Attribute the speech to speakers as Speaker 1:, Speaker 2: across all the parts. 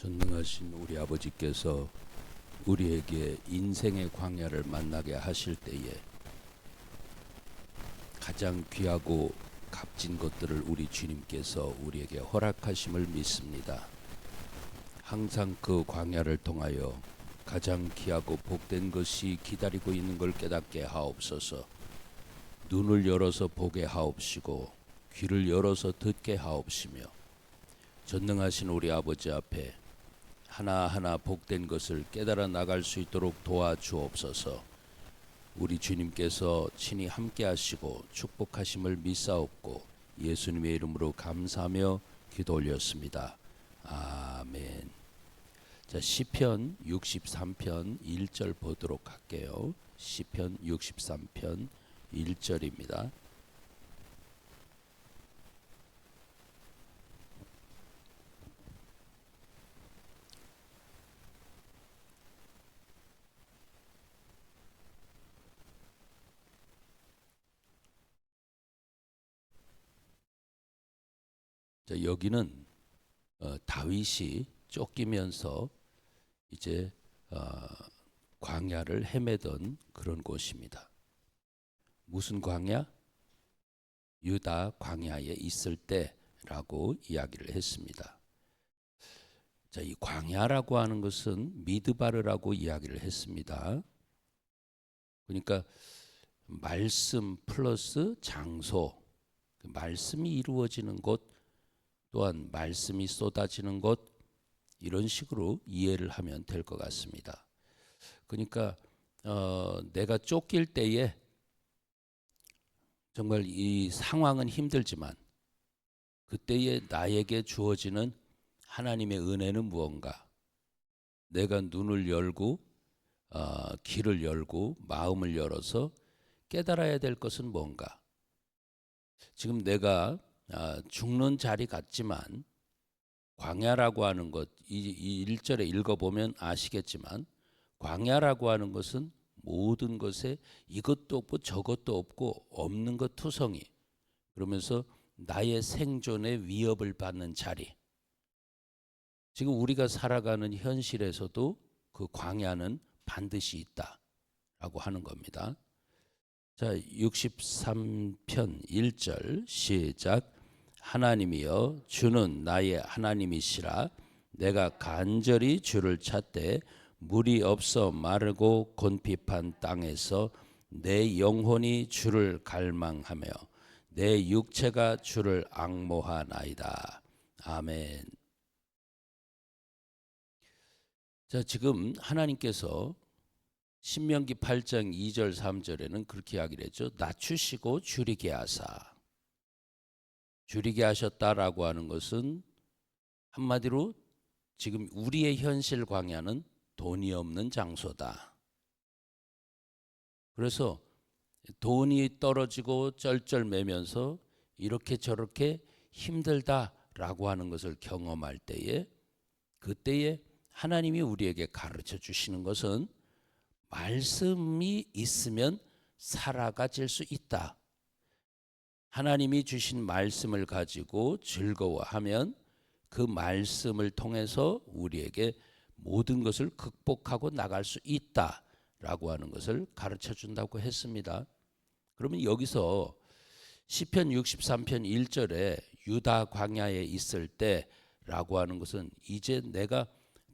Speaker 1: 전능하신 우리 아버지께서 우리에게 인생의 광야를 만나게 하실 때에 가장 귀하고 값진 것들을 우리 주님께서 우리에게 허락하심을 믿습니다. 항상 그 광야를 통하여 가장 귀하고 복된 것이 기다리고 있는 걸 깨닫게 하옵소서. 눈을 열어서 보게 하옵시고 귀를 열어서 듣게 하옵시며 전능하신 우리 아버지 앞에 하나하나 복된 것을 깨달아 나갈 수 있도록 도와주옵소서. 우리 주님께서 친히 함께 하시고 축복하심을 믿사옵고 예수님의 이름으로 감사하며 기도 올렸습니다. 아멘. 자, 시편 63편 1절 보도록 할게요. 시편 63편 1절입니다. 자, 여기는 다윗이 쫓기면서 이제 광야를 헤매던 그런 곳입니다. 무슨 광야? 유다 광야에 있을 때라고 이야기를 했습니다. 자, 이 광야라고 하는 것은 미드바르라고 이야기를 했습니다. 그러니까 말씀 플러스 장소, 말씀이 이루어지는 곳, 또한 말씀이 쏟아지는 곳, 이런 식으로 이해를 하면 될 것 같습니다. 그러니까 내가 쫓길 때에 정말 이 상황은 힘들지만 그때에 나에게 주어지는 하나님의 은혜는 무언가? 내가 눈을 열고 귀를 열고 마음을 열어서 깨달아야 될 것은 뭔가? 지금 내가 죽는 자리 같지만 광야라고 하는 것, 이 1절에 읽어보면 아시겠지만 광야라고 하는 것은 모든 것에 이것도 없고 저것도 없고 없는 것 투성이, 그러면서 나의 생존에 위협을 받는 자리. 지금 우리가 살아가는 현실에서도 그 광야는 반드시 있다라고 하는 겁니다. 자, 63편 1절 시작. 하나님이여 주는 나의 하나님이시라. 내가 간절히 주를 찾되 물이 없어 마르고 곤핍한 땅에서 내 영혼이 주를 갈망하며 내 육체가 주를 앙모하나이다. 아멘. 자, 지금 하나님께서 신명기 8장 2절 3절에는 그렇게 이야기를 했죠. 낮추시고 줄이게 하사. 줄이게 하셨다라고 하는 것은 한마디로 지금 우리의 현실 광야는 돈이 없는 장소다. 그래서 돈이 떨어지고 쩔쩔매면서 이렇게 저렇게 힘들다라고 하는 것을 경험할 때에, 그때에 하나님이 우리에게 가르쳐 주시는 것은 말씀이 있으면 살아가질 수 있다. 하나님이 주신 말씀을 가지고 즐거워하면 그 말씀을 통해서 우리에게 모든 것을 극복하고 나갈 수 있다라고 하는 것을 가르쳐 준다고 했습니다. 그러면 여기서 시편 63편 1절에 유다 광야에 있을 때라고 하는 것은 이제 내가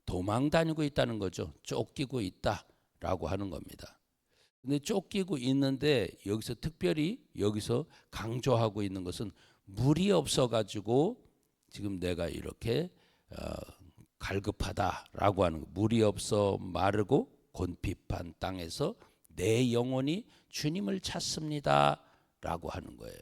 Speaker 1: 도망 다니고 있다는 거죠. 쫓기고 있다라고 하는 겁니다. 근데 쫓기고 있는데 여기서 특별히 여기서 강조하고 있는 것은 물이 없어가지고 지금 내가 이렇게 갈급하다라고 하는 거. 물이 없어 마르고 곤핍한 땅에서 내 영혼이 주님을 찾습니다라고 하는 거예요.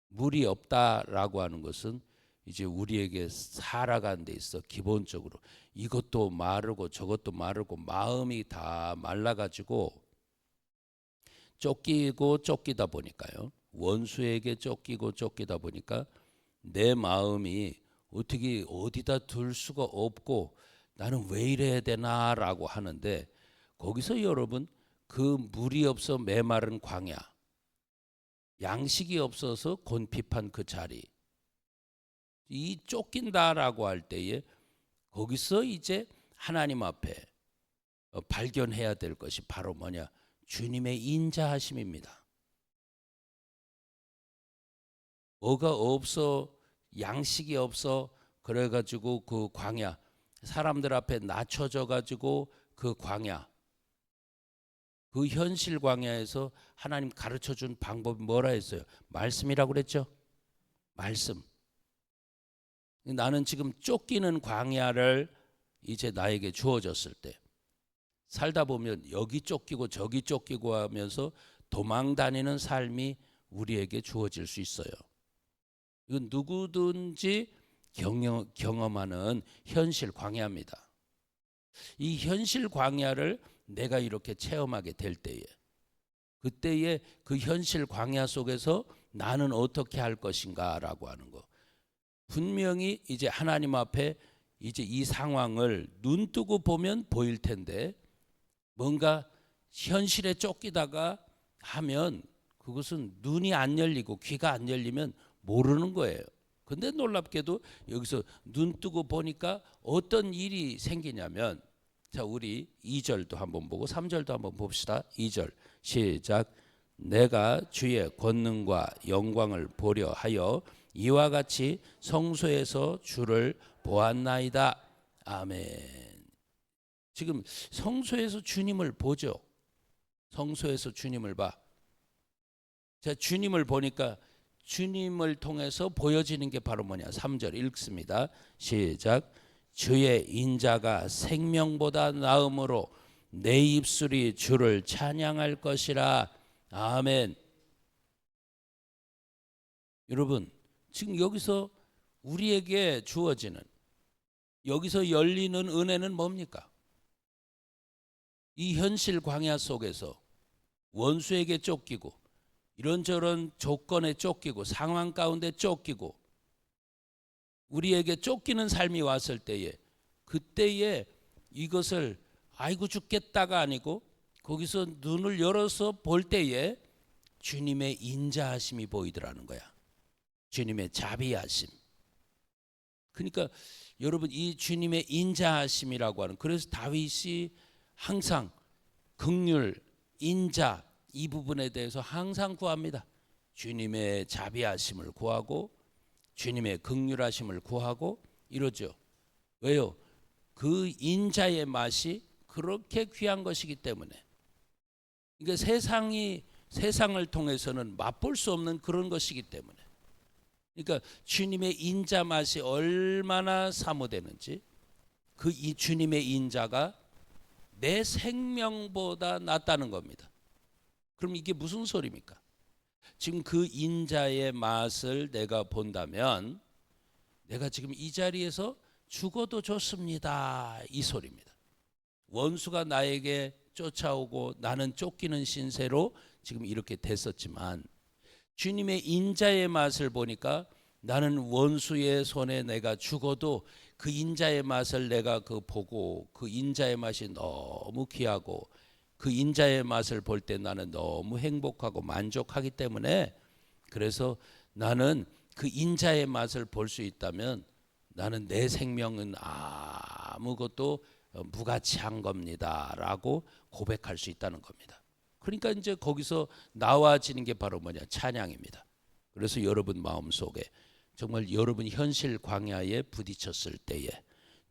Speaker 1: 물이 없다라고 하는 것은 이제 우리에게 살아가는 데 있어 기본적으로 이것도 마르고 저것도 마르고 마음이 다 말라가지고 쫓기고 쫓기다 보니까요. 원수에게 쫓기고 쫓기다 보니까 내 마음이 어떻게 어디다 둘 수가 없고 나는 왜 이래야 되나라고 하는데, 거기서 여러분 그 물이 없어 메마른 광야, 양식이 없어서 곤핍한 그 자리, 이 쫓긴다라고 할 때에 거기서 이제 하나님 앞에 발견해야 될 것이 바로 뭐냐? 주님의 인자하심입니다. 뭐가 없어, 양식이 없어, 그래가지고 그 광야, 사람들 앞에 낮춰져 가지고 그 광야, 그 현실 광야에서 하나님 가르쳐 준 방법이 뭐라 했어요? 말씀이라고 그랬죠? 말씀. 나는 지금 쫓기는 광야를 이제 나에게 주어졌을 때 살다 보면 여기 쫓기고 저기 쫓기고 하면서 도망 다니는 삶이 우리에게 주어질 수 있어요. 이건 누구든지 경험하는 현실 광야입니다. 이 현실 광야를 내가 이렇게 체험하게 될 때에, 그때에 그 현실 광야 속에서 나는 어떻게 할 것인가라고 하는 거. 분명히 이제 하나님 앞에 이제 이 상황을 눈 뜨고 보면 보일 텐데, 뭔가 현실에 쫓기다가 하면 그것은 눈이 안 열리고 귀가 안 열리면 모르는 거예요. 근데 놀랍게도 여기서 눈 뜨고 보니까 어떤 일이 생기냐면, 자, 우리 2절도 한번 보고 3절도 한번 봅시다. 2절 시작. 내가 주의 권능과 영광을 보려 하여 이와 같이 성소에서 주를 보았나이다. 아멘. 지금 성소에서 주님을 보죠. 성소에서 주님을 봐. 자, 주님을 보니까 주님을 통해서 보여지는 게 바로 뭐냐? 3절 읽습니다. 시작. 주의 인자가 생명보다 나음으로 내 입술이 주를 찬양할 것이라. 아멘. 여러분, 지금 여기서 우리에게 주어지는, 여기서 열리는 은혜는 뭡니까? 이 현실 광야 속에서 원수에게 쫓기고 이런저런 조건에 쫓기고 상황 가운데 쫓기고 우리에게 쫓기는 삶이 왔을 때에, 그때에 이것을 아이고 죽겠다가 아니고 거기서 눈을 열어서 볼 때에 주님의 인자하심이 보이더라는 거야. 주님의 자비하심. 그러니까 여러분, 이 주님의 인자하심이라고 하는, 그래서 다윗이 항상 긍휼, 인자 이 부분에 대해서 항상 구합니다. 주님의 자비하심을 구하고 주님의 긍휼하심을 구하고 이러죠. 왜요? 그 인자의 맛이 그렇게 귀한 것이기 때문에. 그러니까 세상을 통해서는 맛볼 수 없는 그런 것이기 때문에. 그러니까 주님의 인자 맛이 얼마나 사모되는지, 그 이 주님의 인자가 내 생명보다 낫다는 겁니다. 그럼 이게 무슨 소리입니까? 지금 그 인자의 맛을 내가 본다면 내가 지금 이 자리에서 죽어도 좋습니다, 이 소리입니다. 원수가 나에게 쫓아오고 나는 쫓기는 신세로 지금 이렇게 됐었지만, 주님의 인자의 맛을 보니까 나는 원수의 손에 내가 죽어도 그 인자의 맛을 내가 보고 그 인자의 맛이 너무 귀하고 그 인자의 맛을 볼 때 나는 너무 행복하고 만족하기 때문에, 그래서 나는 그 인자의 맛을 볼 수 있다면 나는 내 생명은 아무것도 무가치한 겁니다 라고 고백할 수 있다는 겁니다. 그러니까 이제 거기서 나와지는 게 바로 뭐냐? 찬양입니다. 그래서 여러분 마음속에 정말 여러분 현실 광야에 부딪혔을 때에,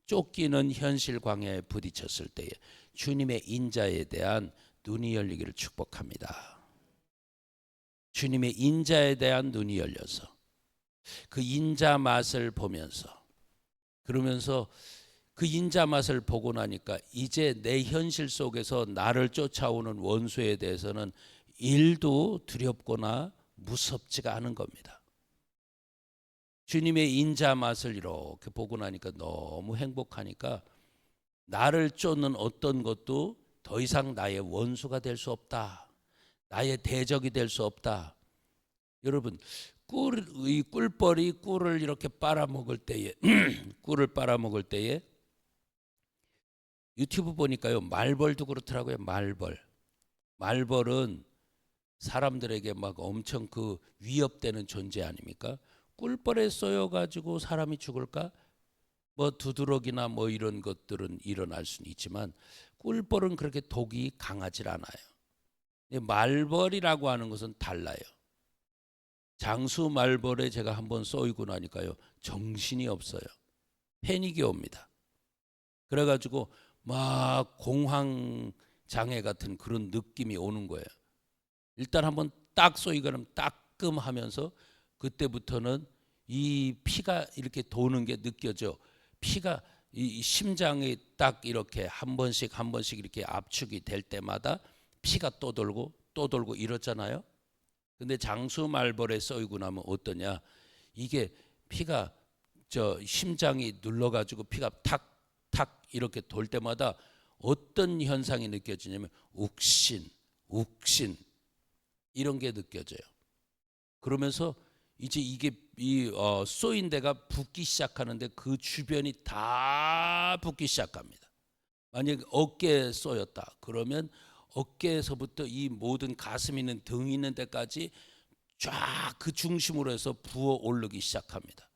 Speaker 1: 쫓기는 현실 광야에 부딪혔을 때에 주님의 인자에 대한 눈이 열리기를 축복합니다. 주님의 인자에 대한 눈이 열려서 그 인자 맛을 보면서, 그러면서 그 인자 맛을 보고 나니까 이제 내 현실 속에서 나를 쫓아오는 원수에 대해서는 일도 두렵거나 무섭지가 않은 겁니다. 주님의 인자 맛을 이렇게 보고 나니까 너무 행복하니까 나를 쫓는 어떤 것도 더 이상 나의 원수가 될 수 없다. 나의 대적이 될 수 없다. 여러분, 이 꿀벌이 꿀을 이렇게 빨아먹을 때에 꿀을 빨아먹을 때에 유튜브 보니까요, 말벌도 그렇더라고요. 말벌은 사람들에게 막 엄청 그 위협되는 존재 아닙니까? 꿀벌에 쏘여가지고 사람이 죽을까? 뭐 두드러기나 뭐 이런 것들은 일어날 수는 있지만 꿀벌은 그렇게 독이 강하질 않아요. 말벌이라고 하는 것은 달라요. 장수 말벌에 제가 한번 쏘이고 나니까요, 정신이 없어요. 패닉이 옵니다. 그래가지고 막 공황 장애 같은 그런 느낌이 오는 거예요. 일단 한번 딱 쏘이고 나면 따끔하면서 그때부터는 이 피가 이렇게 도는 게 느껴져. 피가 이 심장에 딱 이렇게 한 번씩 이렇게 압축이 될 때마다 피가 또 돌고 이렇잖아요. 근데 장수 말벌에 쏘이고 나면 어떠냐? 이게 피가 저 심장이 눌러가지고 피가 탁탁 이렇게 돌 때마다 어떤 현상이 느껴지냐면 욱신 이런 게 느껴져요. 그러면서 이제 이게 쏘인 데가 붓기 시작하는데 그 주변이 다 붓기 시작합니다. 만약 어깨에 쏘였다 그러면 어깨에서부터 이 모든 가슴 있는 등 있는 데까지 쫙 그 중심으로 해서 부어 오르기 시작합니다.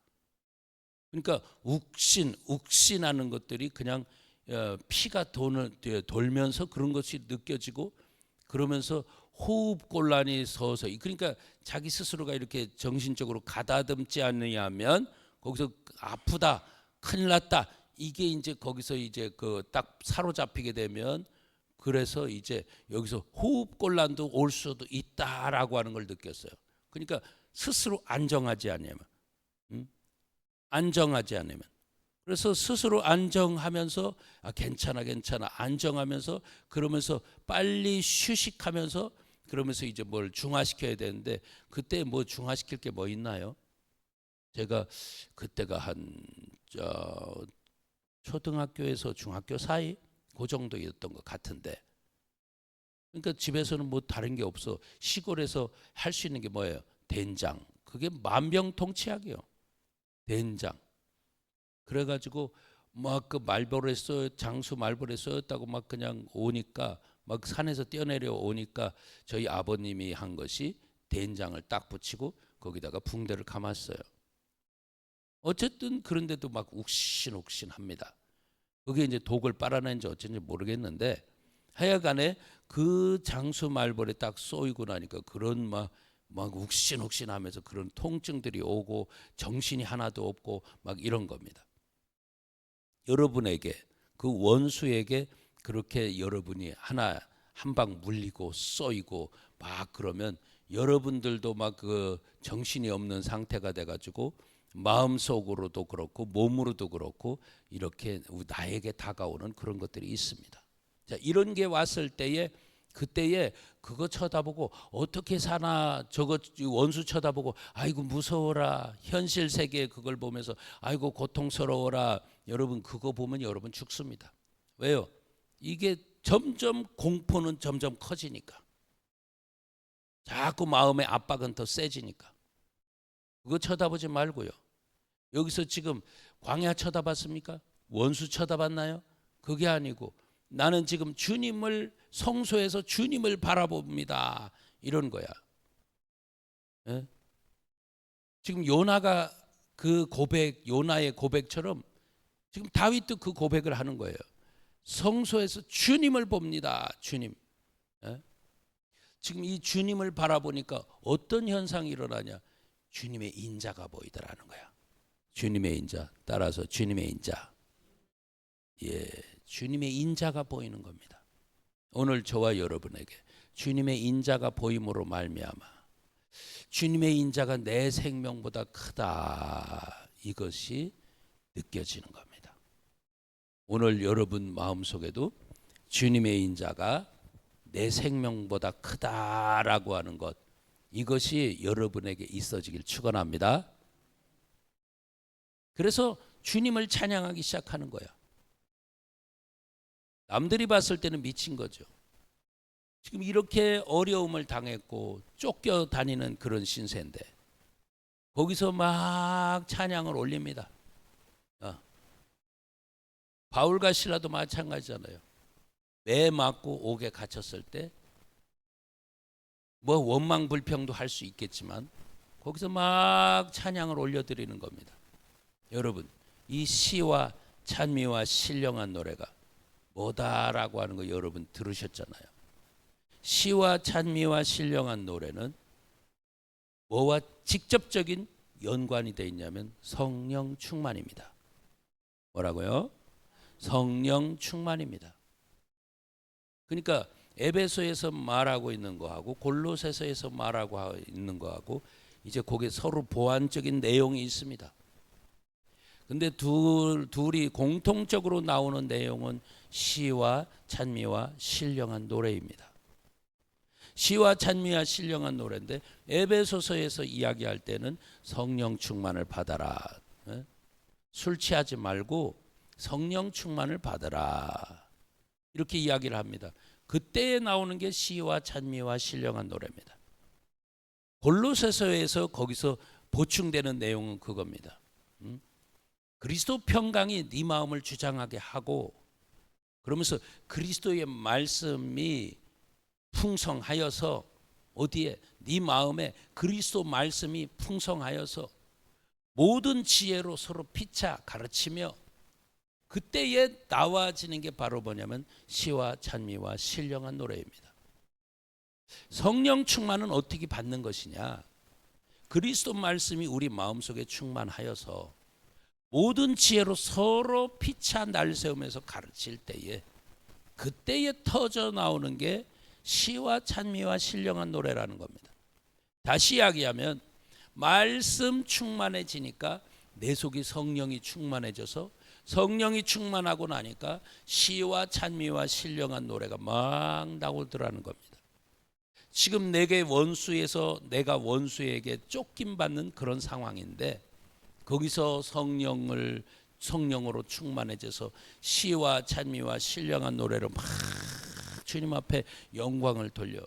Speaker 1: 그러니까 욱신하는 것들이 그냥 피가 돌면서 그런 것이 느껴지고, 그러면서 호흡 곤란이 서서히, 그러니까 자기 스스로가 이렇게 정신적으로 가다듬지 않느냐면 거기서 아프다, 큰일 났다, 이게 이제 거기서 이제 그 딱 사로잡히게 되면, 그래서 이제 여기서 호흡 곤란도 올 수도 있다라고 하는 걸 느꼈어요. 그러니까 스스로 안정하지 않으면, 안정하지 않으면, 그래서 스스로 안정하면서 괜찮아 안정하면서, 그러면서 빨리 휴식하면서, 그러면서 이제 뭘 중화시켜야 되는데, 그때 뭐 중화시킬 게 뭐 있나요? 제가 그때가 한 초등학교에서 중학교 사이 그 정도였던 것 같은데, 그러니까 집에서는 뭐 다른 게 없어. 시골에서 할 수 있는 게 뭐예요? 된장. 그게 만병통치약이요. 된장. 그래가지고 막 그 말벌에 장수 말벌에 쏘였다고 막 그냥 오니까, 막 산에서 뛰어내려 오니까 저희 아버님이 한 것이 된장을 딱 붙이고 거기다가 붕대를 감았어요. 어쨌든 그런데도 막 욱신욱신합니다. 그게 이제 독을 빨아낸지 어쩐지 모르겠는데, 하여간에 그 장수 말벌에 딱 쏘이고 나니까 그런 막 욱신욱신하면서 그런 통증들이 오고 정신이 하나도 없고 막 이런 겁니다. 여러분에게, 그 원수에게 그렇게 여러분이 한 방 물리고 쏘이고 막 그러면 여러분들도 막 그 정신이 없는 상태가 돼가지고 마음속으로도 그렇고 몸으로도 그렇고 이렇게 나에게 다가오는 그런 것들이 있습니다. 자, 이런 게 왔을 때에, 그때에 그거 쳐다보고 어떻게 사나, 저거 원수 쳐다보고 아이고 무서워라, 현실 세계에 그걸 보면서 아이고 고통스러워라, 여러분 그거 보면 여러분 죽습니다. 왜요? 이게 점점 공포는 점점 커지니까, 자꾸 마음의 압박은 더 세지니까. 그거 쳐다보지 말고요. 여기서 지금 광야 쳐다봤습니까? 원수 쳐다봤나요? 그게 아니고 나는 지금 주님을, 성소에서 주님을 바라봅니다, 이런 거야. 예? 지금 요나가 그 고백, 요나의 고백처럼 지금 다윗도 그 고백을 하는 거예요. 성소에서 주님을 봅니다, 주님. 예? 지금 이 주님을 바라보니까 어떤 현상이 일어나냐? 주님의 인자가 보이더라는 거야. 주님의 인자. 따라서 주님의 인자. 예, 주님의 인자가 보이는 겁니다. 오늘 저와 여러분에게 주님의 인자가 보임으로 말미암아 주님의 인자가 내 생명보다 크다, 이것이 느껴지는 겁니다. 오늘 여러분 마음속에도 주님의 인자가 내 생명보다 크다라고 하는 것, 이것이 여러분에게 있어지길 축원합니다. 그래서 주님을 찬양하기 시작하는 거야. 남들이 봤을 때는 미친 거죠. 지금 이렇게 어려움을 당했고 쫓겨다니는 그런 신세인데 거기서 막 찬양을 올립니다. 바울과 실라도 마찬가지잖아요. 매 맞고 옥에 갇혔을 때 뭐 원망 불평도 할 수 있겠지만 거기서 막 찬양을 올려드리는 겁니다. 여러분, 이 시와 찬미와 신령한 노래가 뭐다라고 하는 거 여러분 들으셨잖아요. 시와 찬미와 신령한 노래는 뭐와 직접적인 연관이 되어 있냐면 성령 충만입니다. 뭐라고요? 성령 충만입니다. 그러니까 에베소에서 말하고 있는 거하고 골로새서에서 말하고 있는 거하고 이제 거기에 서로 보완적인 내용이 있습니다. 근데 둘이 공통적으로 나오는 내용은 시와 찬미와 신령한 노래입니다. 시와 찬미와 신령한 노래인데 에베소서에서 이야기할 때는 성령 충만을 받아라. 술 취하지 말고 성령 충만을 받아라. 이렇게 이야기를 합니다. 그때에 나오는 게 시와 찬미와 신령한 노래입니다. 골로새서에서 거기서 보충되는 내용은 그겁니다. 그리스도 평강이 네 마음을 주장하게 하고 그러면서 그리스도의 말씀이 풍성하여서 어디에? 네 마음에 그리스도 말씀이 풍성하여서 모든 지혜로 서로 피차 가르치며 그때에 나와지는 게 바로 뭐냐면 시와 찬미와 신령한 노래입니다. 성령 충만은 어떻게 받는 것이냐? 그리스도 말씀이 우리 마음속에 충만하여서 모든 지혜로 서로 피차 날세우면서 가르칠 때에 그때에 터져 나오는 게 시와 찬미와 신령한 노래라는 겁니다. 다시 이야기하면 말씀 충만해지니까 내 속이 성령이 충만해져서 성령이 충만하고 나니까 시와 찬미와 신령한 노래가 막 나오더라는 겁니다. 지금 내게 원수에서 내가 원수에게 쫓김받는 그런 상황인데 거기서 성령으로 충만해져서 시와 찬미와 신령한 노래로 막 주님 앞에 영광을 돌려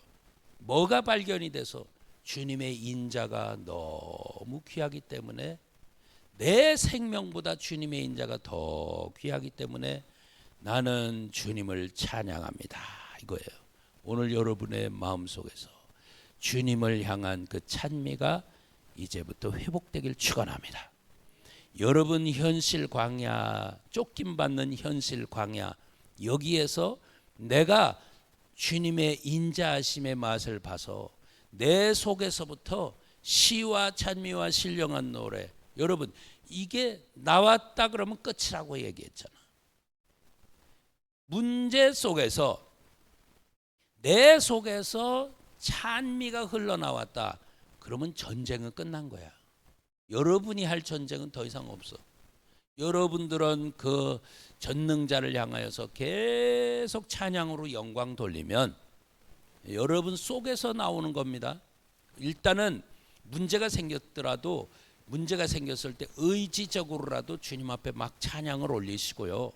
Speaker 1: 뭐가 발견이 돼서 주님의 인자가 너무 귀하기 때문에 내 생명보다 주님의 인자가 더 귀하기 때문에 나는 주님을 찬양합니다. 이거예요. 오늘 여러분의 마음속에서 주님을 향한 그 찬미가 이제부터 회복되길 축원합니다. 여러분 현실 광야, 쫓김받는 현실 광야 여기에서 내가 주님의 인자하심의 맛을 봐서 내 속에서부터 시와 찬미와 신령한 노래 여러분 이게 나왔다 그러면 끝이라고 얘기했잖아. 문제 속에서 내 속에서 찬미가 흘러나왔다 그러면 전쟁은 끝난 거야. 여러분이 할 전쟁은 더 이상 없어. 여러분들은 그 전능자를 향하여서 계속 찬양으로 영광 돌리면 여러분 속에서 나오는 겁니다. 일단은 문제가 생겼더라도 문제가 생겼을 때 의지적으로라도 주님 앞에 막 찬양을 올리시고요.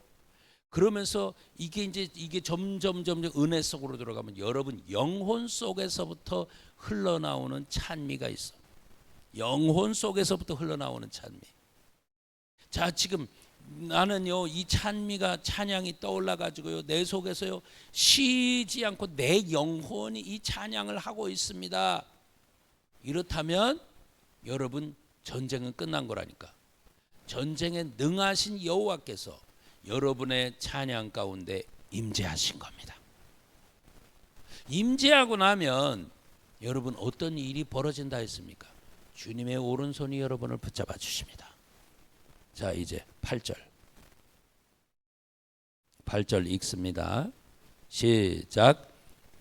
Speaker 1: 그러면서 이게 점점 은혜 속으로 들어가면 여러분 영혼 속에서부터 흘러나오는 찬미가 있어. 영혼 속에서부터 흘러나오는 찬미. 자, 지금 나는요 이 찬미가 찬양이 떠올라 가지고요 내 속에서요 쉬지 않고 내 영혼이 이 찬양을 하고 있습니다. 이렇다면 여러분 전쟁은 끝난 거라니까. 전쟁에 능하신 여호와께서 여러분의 찬양 가운데 임재하신 겁니다. 임재하고 나면 여러분 어떤 일이 벌어진다 했습니까? 주님의 오른손이 여러분을 붙잡아 주십니다. 자, 이제 8절 읽습니다. 시작.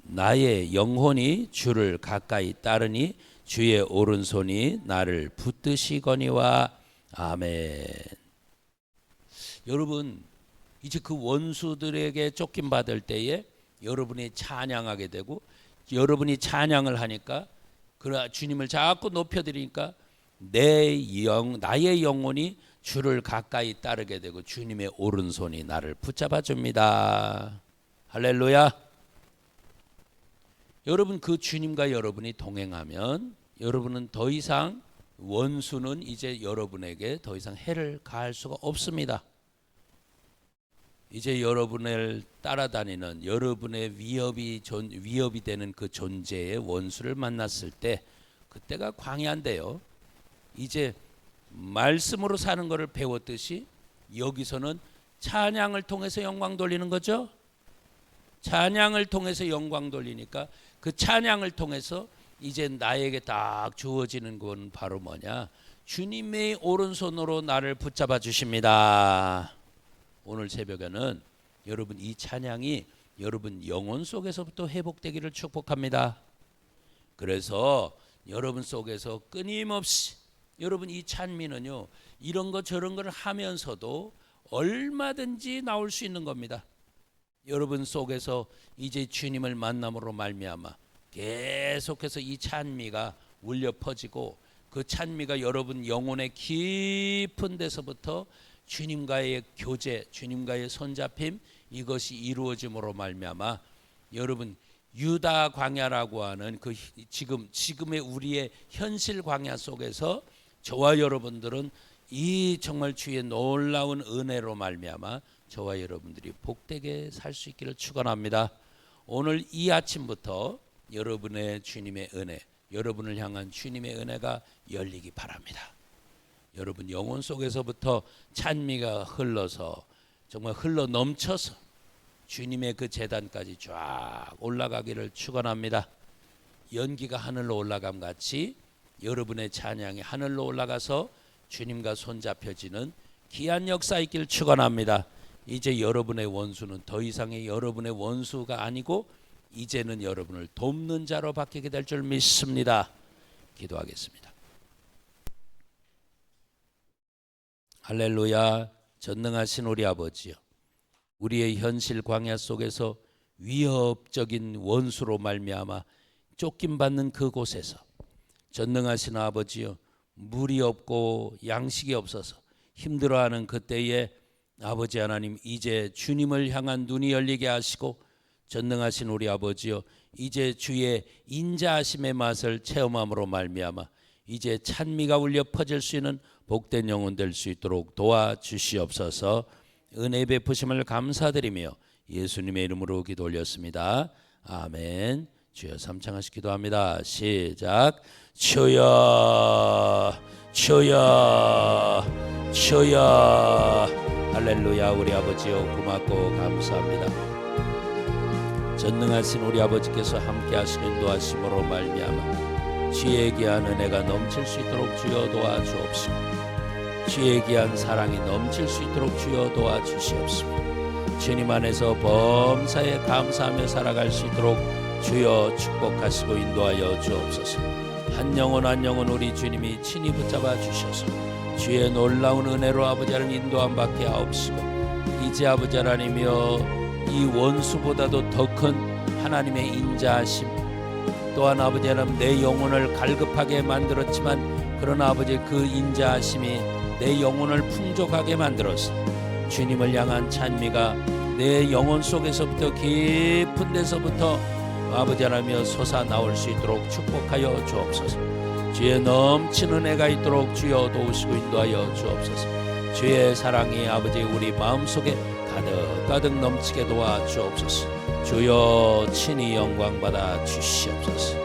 Speaker 1: 나의 영혼이 주를 가까이 따르니 주의 오른손이 나를 붙드시거니와. 아멘. 여러분 이제 그 원수들에게 쫓김받을 때에 여러분이 찬양하게 되고 여러분이 찬양을 하니까 주님을 자꾸 높여드리니까 나의 영혼이 주를 가까이 따르게 되고 주님의 오른손이 나를 붙잡아 줍니다. 할렐루야. 여러분 그 주님과 여러분이 동행하면 여러분은 더 이상 원수는 이제 여러분에게 더 이상 해를 가할 수가 없습니다. 이제 여러분을 따라다니는 여러분의 위협이 되는 그 존재의 원수를 만났을 때 그때가 광야인데요. 이제 말씀으로 사는 것을 배웠듯이 여기서는 찬양을 통해서 영광 돌리는 거죠. 찬양을 통해서 영광 돌리니까 그 찬양을 통해서 이제 나에게 딱 주어지는 건 바로 뭐냐? 주님의 오른손으로 나를 붙잡아 주십니다. 오늘 새벽에는 여러분 이 찬양이 여러분 영혼 속에서부터 회복되기를 축복합니다. 그래서 여러분 속에서 끊임없이 여러분 이 찬미는요, 이런 거 저런 걸 하면서도 얼마든지 나올 수 있는 겁니다. 여러분 속에서 이제 주님을 만남으로 말미암아 계속해서 이 찬미가 울려 퍼지고 그 찬미가 여러분 영혼의 깊은 데서부터 주님과의 교제, 주님과의 손잡힘, 이것이 이루어짐으로 말미암아 여러분 유다 광야라고 하는 그 지금의 우리의 현실 광야 속에서 저와 여러분들은 이 정말 주의 놀라운 은혜로 말미암아 저와 여러분들이 복되게 살 수 있기를 축원합니다. 오늘 이 아침부터 여러분의 주님의 은혜, 여러분을 향한 주님의 은혜가 열리기 바랍니다. 여러분 영혼 속에서부터 찬미가 흘러서 정말 흘러 넘쳐서 주님의 그 제단까지 쫙 올라가기를 축원합니다. 연기가 하늘로 올라감 같이 여러분의 찬양이 하늘로 올라가서 주님과 손잡혀지는 귀한 역사 있기를 축원합니다. 이제 여러분의 원수는 더 이상의 여러분의 원수가 아니고 이제는 여러분을 돕는 자로 바뀌게 될 줄 믿습니다. 기도하겠습니다. 할렐루야. 전능하신 우리 아버지요, 우리의 현실 광야 속에서 위협적인 원수로 말미암아 쫓김받는 그곳에서 전능하신 아버지요, 물이 없고 양식이 없어서 힘들어하는 그때에 아버지 하나님, 이제 주님을 향한 눈이 열리게 하시고 전능하신 우리 아버지요, 이제 주의 인자하심의 맛을 체험함으로 말미암아 이제 찬미가 울려 퍼질 수 있는 복된 영혼 될 수 있도록 도와주시옵소서. 은혜 베푸심을 감사드리며 예수님의 이름으로 기도 올렸습니다. 아멘. 주여 삼창하시 기도합니다. 시작. 주여 주여 주여. 할렐루야. 우리 아버지여 고맙고 감사합니다. 전능하신 우리 아버지께서 함께 하시는 인도하심으로 말미암아 주의 귀한 은혜가 넘칠 수 있도록 주여 도와주옵시고 주의 귀한 사랑이 넘칠 수 있도록 주여 도와주시옵시고 주님 안에서 범사에 감사하며 살아갈 수 있도록 주여 축복하시고 인도하여 주옵소서. 한 영혼 한 영혼 우리 주님이 친히 붙잡아 주셔서 주의 놀라운 은혜로 아버지 하나님 인도함 받게 하옵시고 이제 아버지 하나님이여 이 원수보다도 더 큰 하나님의 인자하심, 또한 아버지 하나님 내 영혼을 갈급하게 만들었지만 그러나 아버지 그 인자하심이 내 영혼을 풍족하게 만들어서 주님을 향한 찬미가 내 영혼 속에서부터 깊은 데서부터 아버지 하나님이여 솟아나올 수 있도록 축복하여 주옵소서. 주의 넘치는 은혜가 있도록 주여 도우시고 인도하여 주옵소서. 주의 사랑이 아버지 우리 마음속에 가득 넘치게 도와주옵소서. 주여 친히 영광 받아 주시옵소서.